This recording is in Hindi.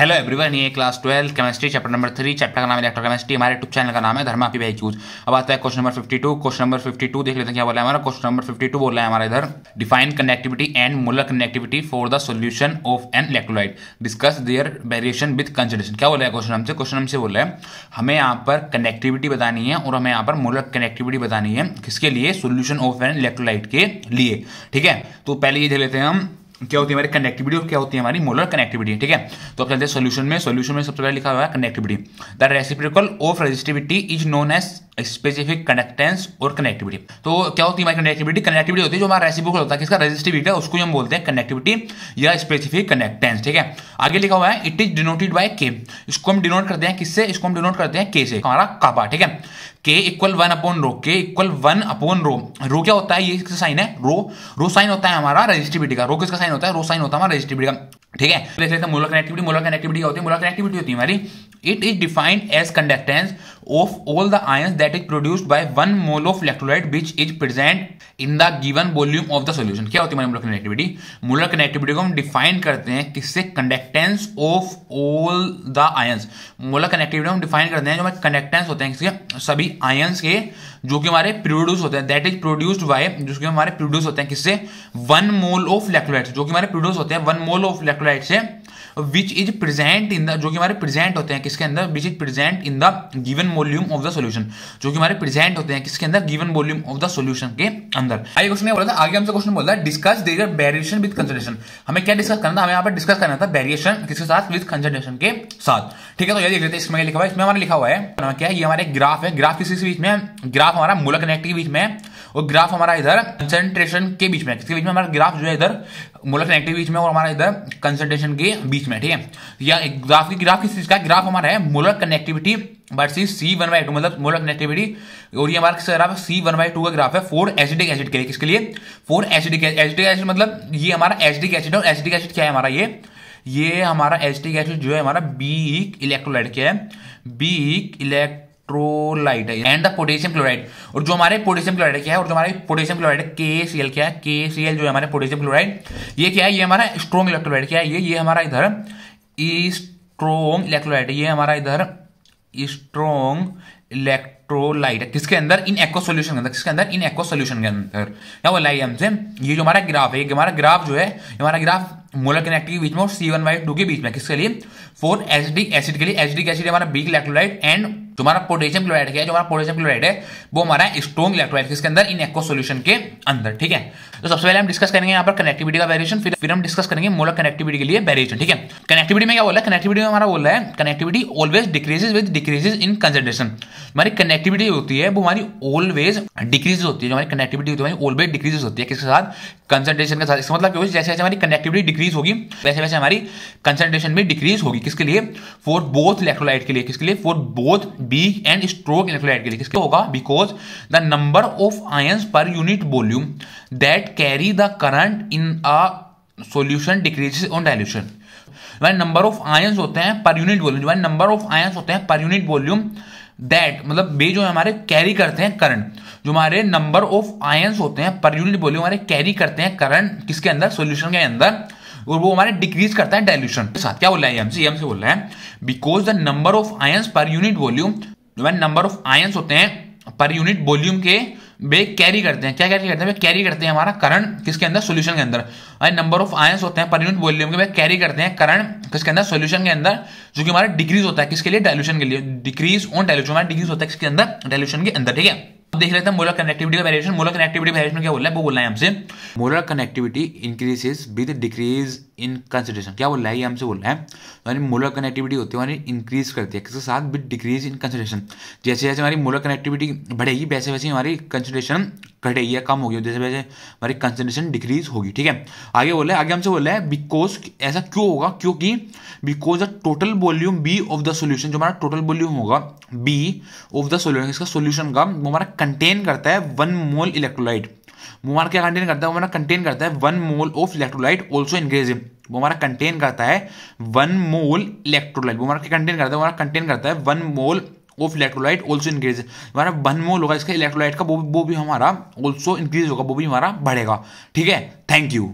हेलो एवरीवन, ये class 12 chemistry chapter number 3, chapter का नाम है इलेक्ट्रोकेमिस्ट्री। हमारे यूट्यूब चैनल का नाम है धर्मा पी यूज। अब आता है क्वेश्चन नंबर 52। क्वेश्चन नंबर 52 देख लेते हैं क्या बोला है हमारा। क्वेश्चन नंबर 52 बोल रहा है हमारा इधर, define connectivity and molar connectivity for the solution of an electrolyte, discuss their variation with consideration. क्या बोला है क्वेश्चन हमसे? क्वेश्चन हमसे बोल रहा है हमें यहाँ पर कनेक्टिविटी बतानी है और हमें यहाँ पर मोलर कनेक्टिविटी बतानी है। किसके लिए? सोल्यूशन ऑफ एन इलेक्ट्रोलाइट के लिए। ठीक है, तो पहले ये देख लेते हैं हम क्या होती है हमारी कनेक्टिविटी और क्या होती है हमारी मोलर कनेक्टिविटी। ठीक है, तो अब चलते हैं सोल्यूशन में। सोल्यूशन में सबसे पहले लिखा हुआ है connectivity. The reciprocal of resistivity is known as specific conductance और कनेक्टिविटी। तो क्या होती है हमारी कनेक्टिविटी? कनेक्टिविटी होती है जो हमारा रेसिप्रोकल होता है किसका? रेजिस्टिविटी का, उसको हम बोलते हैं कनेक्टिविटी या स्पेसिफिक कंडक्टेंस। ठीक है, आगे लिखा हुआ है इट इज डिनोटेड बाय के। इसको हम डिनोट करते हैं किससे? इसको हम डिनोट करते हैं के से, हमारा कापा। ठीक है, के इक्वल 1 अपॉन रो। के इक्वल 1 अपॉन रो। रो क्या होता है? ये किसका साइन है? रो साइन होता है हमारा रेजिस्टिविटी का। रो किसका साइन होता है? रो साइन होता है हमारा रेजिस्टिविटी का। ठीक है, देख लेते हैं मोलर कनेक्टिविटी। मोलर कनेक्टिविटी होती है, मोलर कनेक्टिविटी होती है हमारी, it is defined as conductance of all the ions that is produced by 1 mole of electrolyte which is present in the given volume of the solution. क्या होती है हमारी मोलर कनेक्टिविटी? मोलर कनेक्टिविटी को हम डिफाइन करते हैं किससे? Conductance of all the ions. Molar connectivity हम डिफाइन करते हैं जो हमारे कंडक्टेंस होते हैं किसके? सभी आयंस के, जो कि हमारे प्रोड्यूस होते हैं, दैट इज प्रोड्यूस्ड बाय, जो कि हमारे प्रोड्यूस होते हैं किससे? 1 मोल ऑफ इलेक्ट्रोलाइट, जो कि हमारे प्रोड्यूस होते हैं 1 मोल ऑफ इलेक्ट्रोलाइट से, which is present in the, जो कि हमारे प्रेजेंट होते हैं किसके अंदर? Which is present in the given volume of the solution, जो कि हमारे प्रेजेंट होते हैं किसके अंदर? Given volume of the solution के अंदर। आगे क्वेश्चन क्या बोला था? आगे हमसे क्वेश्चन बोला था discuss their variation with consideration. हमें क्या डिस्कस करना था? हमें यहाँ पर डिस्कस करना था वेरिएशन किसके साथ? विद कंसिडरेशन के साथ। ठीक है, तो ये देख लेते हैं। इसमें लिखा हुआ है, इसमें हमारा लिखा हुआ है क्या है? ये हमारे ग्राफ है। ग्राफ किसके बीच में? ग्राफ हमारा मोलर कनेक्टिविटी के बीच में और ग्राफ हमारा इधर कंसंट्रेशन के बीच में। किसके बीच में? हमारा ग्राफ जो है इधर मोलर कनेक्टिविटी बीच में और हमारा इधर कंसंट्रेशन के बीच में। ठीक है, या ग्राफ किस चीज का? ग्राफ हमारा है मोलर कनेक्टिविटी वर्सेस C1/2, मतलब मोलर कनेक्टिविटी, और ये हमारा किसका ग्राफ है? C1/2 का ग्राफ है फॉर एसिडिक एसिड के लिए। किसके लिए? फॉर एसिडिक एसिड, मतलब ये हमारा एसिडिक एसिड। और एसिडिक एसिड क्या है हमारा? ये हमारा एसिटिक एसिड जो है हमारा वीक इलेक्ट्रोलाइट क्या है? वीक इलेक्ट्रोलाइट है एंड द पोटेशियम क्लोराइड। और जो हमारे पोटेशियम क्लोराइड क्या है? और जो हमारे पोटेशियम क्लोराइड है KCl क्या है? KCl जो है हमारे पोटेशियम क्लोराइड, ये क्या है? ये हमारा स्ट्रॉन्ग इलेक्ट्रोलाइट क्या है? ये हमारा इधर स्ट्रॉन्ग इलेक्ट्रोलाइट है। ये हमारा इधर स्ट्रॉन्ग इलेक्ट्रोलाइट है किसके अंदर? इन एक्वा सॉल्यूशन के अंदर। किसके अंदर? इन एक्वा सॉल्यूशन के अंदर। क्या बोला है हमसे? ये जो हमारा ग्राफ है, ये हमारा ग्राफ जो है, हमारा ग्राफ मोलर कनेक्टिविटी के बीच में और C1/2 के बीच में। किसके लिए? फॉर एसिडिक एसिड के लिए। एसिडिक एसिड हमारा वीक इलेक्ट्रोलाइट एंड जो हमारा पोटेशियम क्लोराइड क्या है? जो हमारा पोटेशियम क्लोराइड है वो हमारा स्ट्रॉन्ग इलेक्ट्रोलाइट किसके अंदर? इन एक्वा सॉल्यूशन के अंदर। ठीक है, तो सबसे पहले हम डिस्कस करेंगे यहाँ पर कनेक्टिविटी का वेरिएशन, फिर हम डिस्कस करेंगे मोलर कनेक्टिविटी के लिए वेरिएशन। ठीक है, कनेक्टिविटी में क्या बोला है? कनेक्टिविटी में हमारा बोल रहा है connectivity always decreases with decreases in concentration. हमारी कनेक्टिविटी होती है वो हमारी ऑलवेज डिक्रीज होती है। जो हमारी कनेक्टिविटी होती है ऑलवेज डिक्रीजेस होती है किसके साथ? कंसंट्रेशन के साथ। इसका मतलब क्या होगा? जैसे जैसे हमारी कनेक्टिविटी डिक्रीज होगी वैसे वैसे हमारी कंसंट्रेशन भी डिक्रीज होगी। किसके लिए? फॉर बोथ इलेक्ट्रोलाइट के लिए। किसके लिए? For both weak and strong electrolyte के लिए। किसके होगा? Because the number of ions per unit volume that carry the current in a solution decreases on dilution. Number of ions होते हैं per unit volume, number of ions होते हैं पर यूनिट वॉल्यूम दैट, मतलब वे जो हमारे कैरी करते हैं करंट, जो हमारे नंबर ऑफ आयंस होते हैं पर यूनिट वॉल्यूम हमारे कैरी करते हैं करंट किसके अंदर? सॉल्यूशन के अंदर, और वो हमारे डिक्रीज करता है डाइल्यूशन के साथ। क्या बोल रहा है हमसे? बोल रहा है because the number of ions per unit volume, number of ions होते हैं पर यूनिट वॉल्यूम के वे कैरी करते हैं। क्या कैरी करते हैं? वे कैरी करते हैं हमारा करंट किसके अंदर? सॉल्यूशन के अंदर। नंबर ऑफ आयंस होते हैं पर यूनिट वॉल्यूम के वे कैरी करते हैं करंट किसके अंदर? सॉल्यूशन के अंदर, जो कि हमारा डिक्रीज होता है किसके लिए? डाइल्यूशन के लिए। डिक्रीज ऑन डाइल्यूशन, हमारा डिक्रीज होता है किसके अंदर? डाइल्यूशन के अंदर। ठीक है, अब देख लेते हैं मोलर कनेक्टिविटी का वेरिएशन। मोलर कनेक्टिविटी वेरिएशन क्या बोल रहा है? वो बोल रहा है हमसे molar connectivity increases with decrease in concentration. क्या बोल रहा है? ये हमसे बोल रहा है हमारी मोलर कनेक्टिविटी होती है हमारी इंक्रीज करती है किसके साथ? With decrease in concentration. जैसे जैसे हमारी मोलर कनेक्टिविटी बढ़ेगी वैसे वैसे हमारी कंसंट्रेशन घटेगी या कम होगी, जैसे वैसे हमारी कंसंट्रेशन डिक्रीज होगी। ठीक है, आगे बोल रहा है, आगे हमसे बोल रहा है बिकॉज, ऐसा क्यों होगा? क्योंकि because the total volume V of the solution, जो हमारा टोटल वॉल्यूम होगा बी ऑफ द सॉल्यूशन, इसका सॉल्यूशन का, वो हमारा कंटेन करता है 1 मोल इलेक्ट्रोलाइट। वो हमारा क्या कंटेन करता है? वो हमारा कंटेन करता है 1 mole of electrolyte also increase. वो हमारा कंटेन करता है 1 मोल इलेक्ट्रोलाइट। वो हमारा क्या कंटेन करता है? वो हमारा कंटेन करता है 1 mole of electrolyte also increase. हमारा 1 मोल होगा इसका इलेक्ट्रोलाइट का, वो भी हमारा ऑल्सो इंक्रीज होगा, वो भी हमारा बढ़ेगा। ठीक है, थैंक यू।